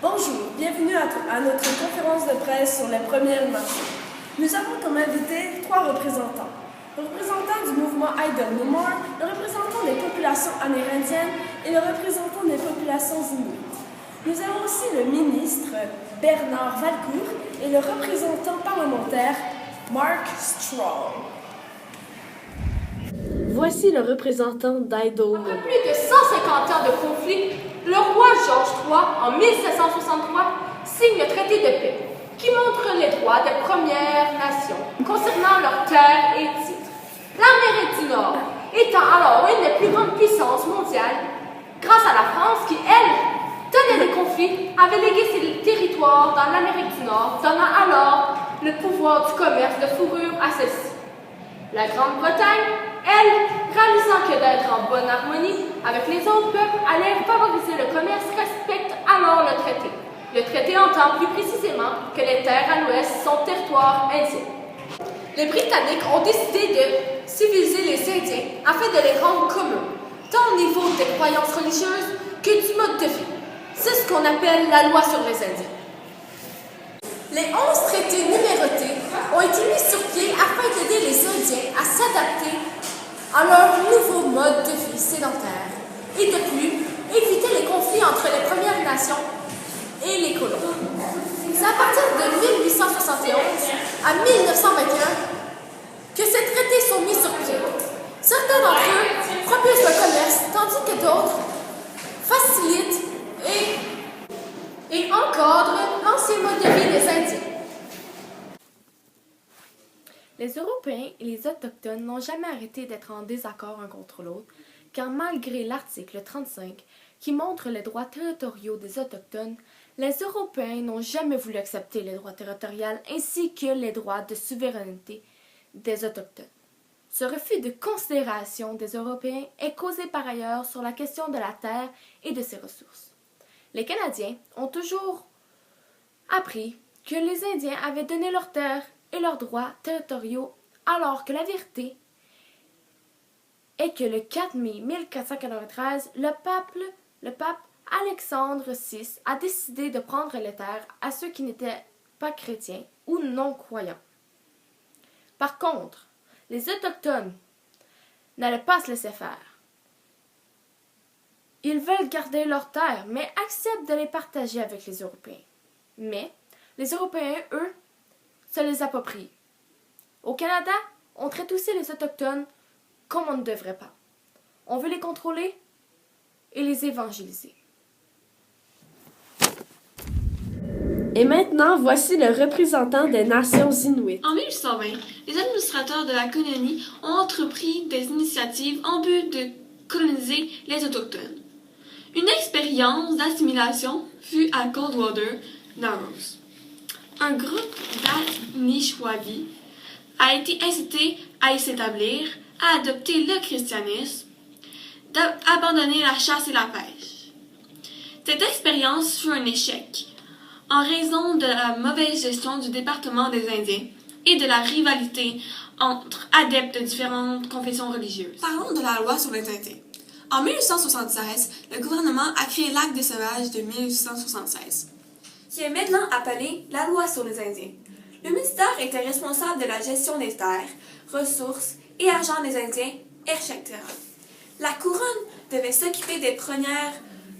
Bonjour, bienvenue à notre conférence de presse sur les Premières Nations. Nous avons comme invité 3 représentants. Le représentant du mouvement Idle No More, le représentant des populations amérindiennes et le représentant des populations inuites. Nous avons aussi le ministre Bernard Valcourt et le représentant parlementaire Mark Strong. Voici le représentant d'Idle No More. Après plus de 150 ans de conflit, le roi George III, en 1763, signe le traité de paix qui montre les droits des Premières Nations concernant leurs terres et titres. L'Amérique du Nord étant alors une des plus grandes puissances mondiales, grâce à la France qui, elle, tenait le conflit, avait légué ses territoires dans l'Amérique du Nord, donnant alors le pouvoir du commerce de fourrure à celle-ci. La Grande-Bretagne, elle, réalisant que d'être en bonne harmonie avec les autres peuples allait favoriser le commerce, respecte alors le traité. Le traité entend plus précisément que les terres à l'ouest sont territoires indiens. Les Britanniques ont décidé de civiliser les Indiens afin de les rendre communs, tant au niveau des croyances religieuses que du mode de vie. C'est ce qu'on appelle la loi sur les Indiens. Les 11 traités numérotés ont été mis sur pied afin d'aider les Indiens à s'adapter à leur nouveau mode de vie sédentaire et de plus, éviter les conflits entre les Premières Nations et les colons. C'est à partir de 1871 à 1921 que ces traités sont mis sur pied. Certains d'entre eux propulsent le commerce, tandis que d'autres facilitent et encadrent l'ancien mode de vie des Indiens. Les Européens et les Autochtones n'ont jamais arrêté d'être en désaccord un contre l'autre, car malgré l'article 35 qui montre les droits territoriaux des Autochtones, les Européens n'ont jamais voulu accepter les droits territoriaux ainsi que les droits de souveraineté des Autochtones. Ce refus de considération des Européens est causé par ailleurs sur la question de la terre et de ses ressources. Les Canadiens ont toujours appris que les Indiens avaient donné leurs terres et leurs droits territoriaux, alors que la vérité est que le 4 mai 1493, le pape Alexandre VI a décidé de prendre les terres à ceux qui n'étaient pas chrétiens ou non-croyants. Par contre, les Autochtones n'allaient pas se laisser faire. Ils veulent garder leurs terres, mais acceptent de les partager avec les Européens. Mais les Européens, eux, se les approprient. Au Canada, on traite aussi les Autochtones comme on ne devrait pas. On veut les contrôler et les évangéliser. Et maintenant, voici le représentant des Nations Inuites. En 1820, les administrateurs de la colonie ont entrepris des initiatives en but de coloniser les Autochtones. Une expérience d'assimilation fut à Coldwater Narrows. Un groupe d'Anishinaabe a été incité à y s'établir, à adopter le christianisme, d'abandonner la chasse et la pêche. Cette expérience fut un échec en raison de la mauvaise gestion du département des Indiens et de la rivalité entre adeptes de différentes confessions religieuses. Parlons de la loi sur les Indiens. En 1876, le gouvernement a créé l'Acte des Sauvages de 1876, qui est maintenant appelé la loi sur les Indiens. Le ministère était responsable de la gestion des terres, ressources et argent des Indiens, etc. La couronne devait s'occuper des Premières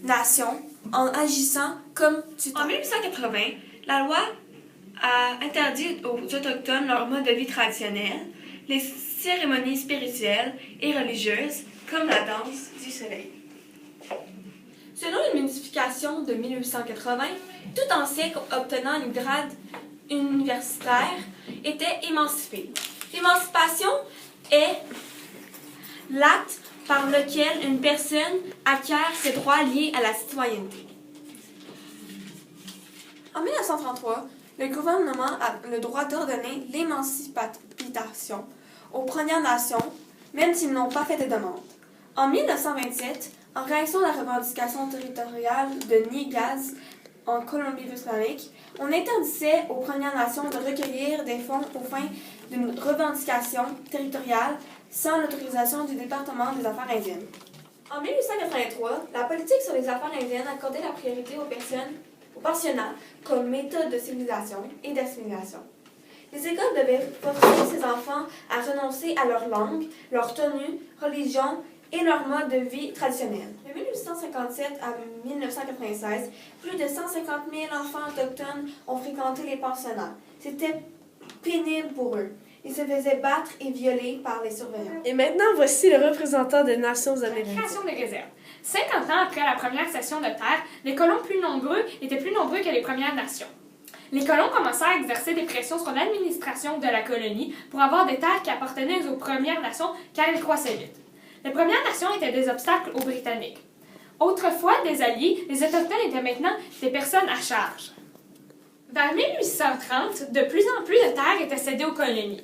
Nations en agissant comme tuteur. En 1880, la loi a interdit aux Autochtones leur mode de vie traditionnel, les cérémonies spirituelles et religieuses, comme la danse du soleil. Selon une modification de 1880, tout ancien obtenant une grade universitaire était émancipé. L'émancipation est l'acte par lequel une personne acquiert ses droits liés à la citoyenneté. En 1933, le gouvernement a le droit d'ordonner l'émancipation aux Premières Nations, même s'ils n'ont pas fait de demande. En 1927, en réaction à la revendication territoriale de Nigaz en Colombie-Britannique, on interdisait aux Premières Nations de recueillir des fonds aux fins d'une revendication territoriale sans l'autorisation du département des Affaires indiennes. En 1883, la politique sur les affaires indiennes accordait la priorité aux personnes au pensionnat comme méthode de civilisation et d'assimilation. Les écoles devaient forcer ces enfants à renoncer à leur langue, leur tenue, religion et leur mode de vie traditionnel. De 1857 à 1996, plus de 150 000 enfants autochtones ont fréquenté les pensionnats. C'était pénible pour eux. Ils se faisaient battre et violer par les surveillants. Et maintenant, voici le représentant des Nations amérindiennes. Création des réserves. 50 ans après la première cession de terre, les colons étaient plus nombreux que les Premières Nations. Les colons commencèrent à exercer des pressions sur l'administration de la colonie pour avoir des terres qui appartenaient aux Premières Nations car elles croissaient vite. Les Premières Nations étaient des obstacles aux Britanniques. Autrefois des alliés, les Autochtones étaient maintenant des personnes à charge. Vers 1830, de plus en plus de terres étaient cédées aux colonies.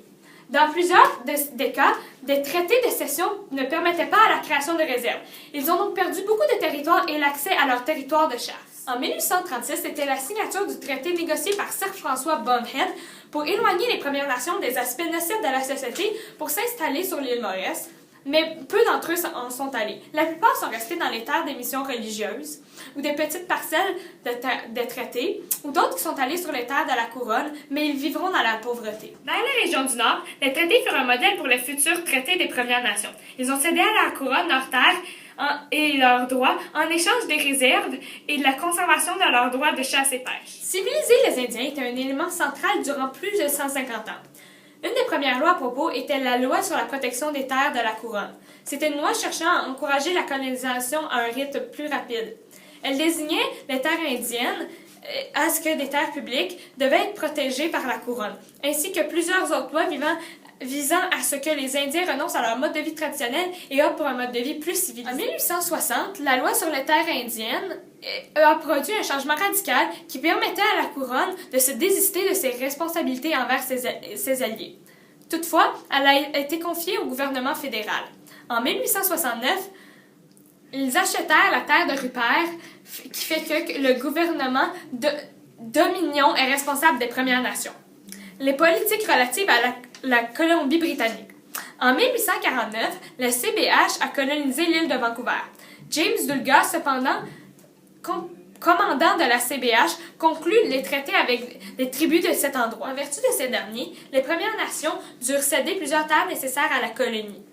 Dans plusieurs des cas, des traités de cession ne permettaient pas la création de réserves. Ils ont donc perdu beaucoup de territoires et l'accès à leur territoire de chasse. En 1836, c'était la signature du traité négocié par Sir François Bonhead pour éloigner les Premières Nations des aspects nocifs de la société pour s'installer sur l'île Maurice. Mais peu d'entre eux en sont allés. La plupart sont restés dans les terres des missions religieuses ou des petites parcelles de traités, ou d'autres qui sont allés sur les terres de la couronne, mais ils vivront dans la pauvreté. Dans les régions du Nord, les traités furent un modèle pour les futurs traités des Premières Nations. Ils ont cédé à la couronne leurs terres et leurs droits en échange des réserves et de la conservation de leurs droits de chasse et pêche. Civiliser les Indiens était un élément central durant plus de 150 ans. Une des premières lois à propos était la loi sur la protection des terres de la couronne. C'était une loi cherchant à encourager la colonisation à un rythme plus rapide. Elle désignait les terres indiennes à ce que des terres publiques devaient être protégées par la couronne, ainsi que plusieurs autres lois visant à ce que les Indiens renoncent à leur mode de vie traditionnel et optent pour un mode de vie plus civilisé. En 1860, la loi sur les terres indiennes a produit un changement radical qui permettait à la couronne de se désister de ses responsabilités envers ses alliés. Toutefois, elle a été confiée au gouvernement fédéral. En 1869, ils achetèrent la terre de Rupert, qui fait que le gouvernement de Dominion est responsable des Premières Nations. Les politiques relatives à la Colombie-Britannique. En 1849, le CBH a colonisé l'île de Vancouver. James Dulgas, cependant, commandant de la CBH, conclut les traités avec les tribus de cet endroit. En vertu de ces derniers, les Premières Nations durent céder plusieurs terres nécessaires à la colonie,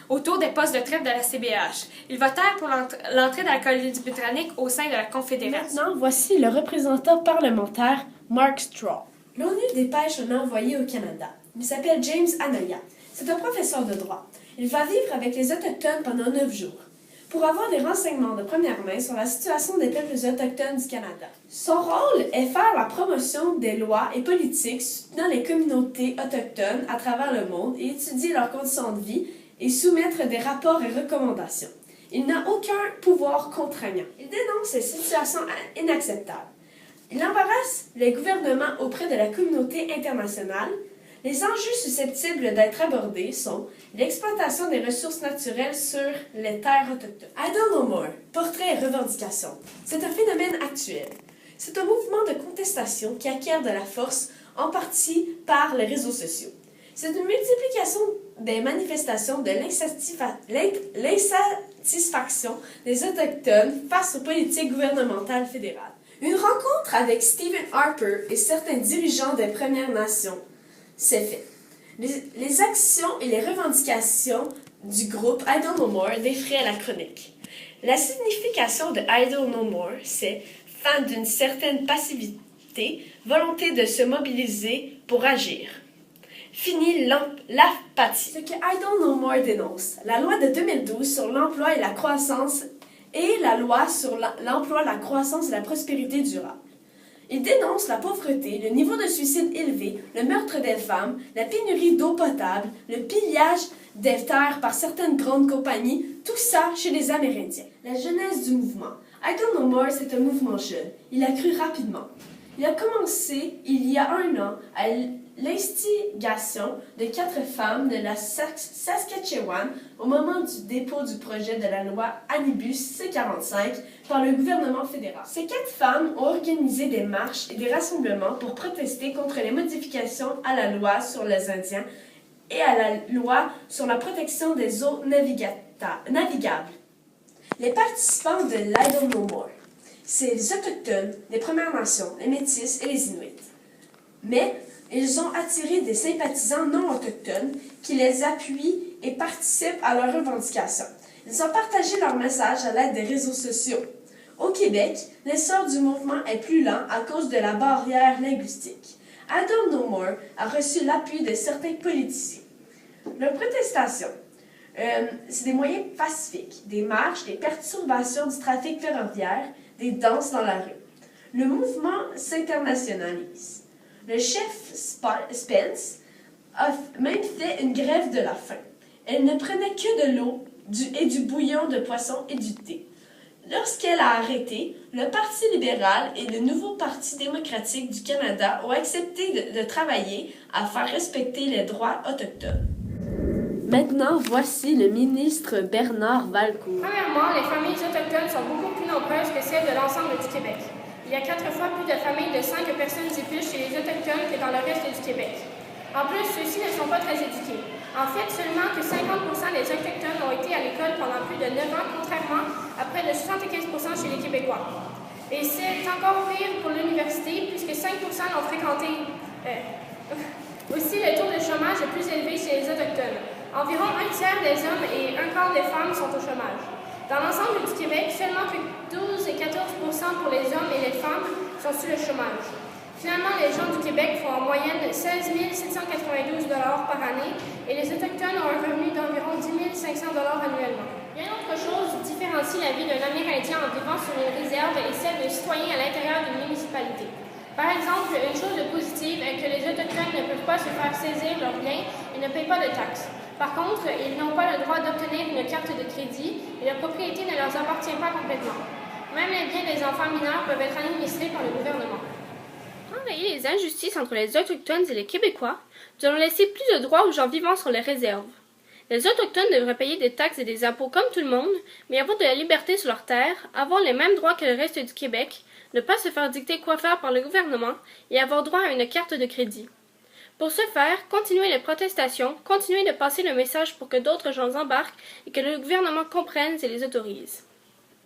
autour des postes de traite de la CBH. Ils votèrent pour l'entrée de la Colombie-Britannique au sein de la Confédération. Maintenant, voici le représentant parlementaire Mark Straw. L'ONU dépêche un envoyé au Canada. Il s'appelle James Anaya. C'est un professeur de droit. Il va vivre avec les Autochtones pendant 9 jours pour avoir des renseignements de première main sur la situation des peuples autochtones du Canada. Son rôle est faire la promotion des lois et politiques soutenant les communautés autochtones à travers le monde et étudier leurs conditions de vie et soumettre des rapports et recommandations. Il n'a aucun pouvoir contraignant. Il dénonce ces situations inacceptables. Il embarrasse les gouvernements auprès de la communauté internationale. Les enjeux susceptibles d'être abordés sont l'exploitation des ressources naturelles sur les terres autochtones. I Don't Know More, portrait et revendication. C'est un phénomène actuel. C'est un mouvement de contestation qui acquiert de la force, en partie par les réseaux sociaux. C'est une multiplication des manifestations de l'insatisfaction des Autochtones face aux politiques gouvernementales fédérales. Une rencontre avec Stephen Harper et certains dirigeants des Premières Nations s'est faite. Les actions et les revendications du groupe I Don't Know More défraient la chronique. La signification de I Don't Know More, c'est fin d'une certaine passivité, volonté de se mobiliser pour agir. Fini l'apathie. Ce que I Don't Know More dénonce, la loi de 2012 sur l'emploi et la croissance et la loi sur l'emploi, la croissance et la prospérité durable. Il dénonce la pauvreté, le niveau de suicide élevé, le meurtre des femmes, la pénurie d'eau potable, le pillage des terres par certaines grandes compagnies, tout ça chez les Amérindiens. La jeunesse du mouvement. I Don't Know More, c'est un mouvement jeune. Il a cru rapidement. Il a commencé il y a 1 an à l'instigation de 4 femmes de la Saskatchewan au moment du dépôt du projet de la loi Omnibus C-45 par le gouvernement fédéral. Ces 4 femmes ont organisé des marches et des rassemblements pour protester contre les modifications à la loi sur les Indiens et à la loi sur la protection des eaux navigables. Les participants de I Don't Know More. c'est les Autochtones, les Premières Nations, les Métis et les Inuits. Mais ils ont attiré des sympathisants non autochtones qui les appuient et participent à leurs revendications. Ils ont partagé leur message à l'aide des réseaux sociaux. Au Québec, l'essor du mouvement est plus lent à cause de la barrière linguistique. I Don't Know More a reçu l'appui de certains politiciens. Leurs protestations, c'est des moyens pacifiques, des marches, des perturbations du trafic ferroviaire, des danses dans la rue. Le mouvement s'internationalise. Le chef Spence a même fait une grève de la faim. Elle ne prenait que de l'eau et du bouillon de poisson et du thé. Lorsqu'elle a arrêté, le Parti libéral et le nouveau Parti démocratique du Canada ont accepté de travailler à faire respecter les droits autochtones. Maintenant, voici le ministre Bernard Valcourt. Premièrement, les familles autochtones sont beaucoup plus nombreuses que celles de l'ensemble du Québec. Il y a 4 fois plus de familles de 5 personnes et plus chez les Autochtones que dans le reste du Québec. En plus, ceux-ci ne sont pas très éduqués. En fait, seulement que 50% des Autochtones ont été à l'école pendant plus de 9 ans, contrairement à près de 75% chez les Québécois. Et c'est encore pire pour l'université, puisque 5% l'ont fréquenté. Aussi, le taux de chômage est plus élevé chez les Autochtones. Environ 1/3 des hommes et 1/4 des femmes sont au chômage. Dans l'ensemble du Québec, seulement que 12 et 14% pour les hommes et les femmes sont sur le chômage. Finalement, les gens du Québec font en moyenne 16 792 $ par année et les Autochtones ont un revenu d'environ 10 500 $ annuellement. Bien autre chose différencie la vie d'un Amérindien en vivant sur une réserve et celle d'un citoyen à l'intérieur d'une municipalité. Par exemple, une chose de positive est que les Autochtones ne peuvent pas se faire saisir leurs biens et ne payent pas de taxes. Par contre, ils n'ont pas le droit d'obtenir une carte de crédit et la propriété ne leur appartient pas complètement. Même les biens des enfants mineurs peuvent être administrés par le gouvernement. Pour enrayer les injustices entre les Autochtones et les Québécois, nous allons laisser plus de droits aux gens vivant sur les réserves. Les Autochtones devraient payer des taxes et des impôts comme tout le monde, mais avoir de la liberté sur leurs terres, avoir les mêmes droits que le reste du Québec, ne pas se faire dicter quoi faire par le gouvernement et avoir droit à une carte de crédit. Pour ce faire, continuez les protestations, continuez de passer le message pour que d'autres gens embarquent et que le gouvernement comprenne et les autorise.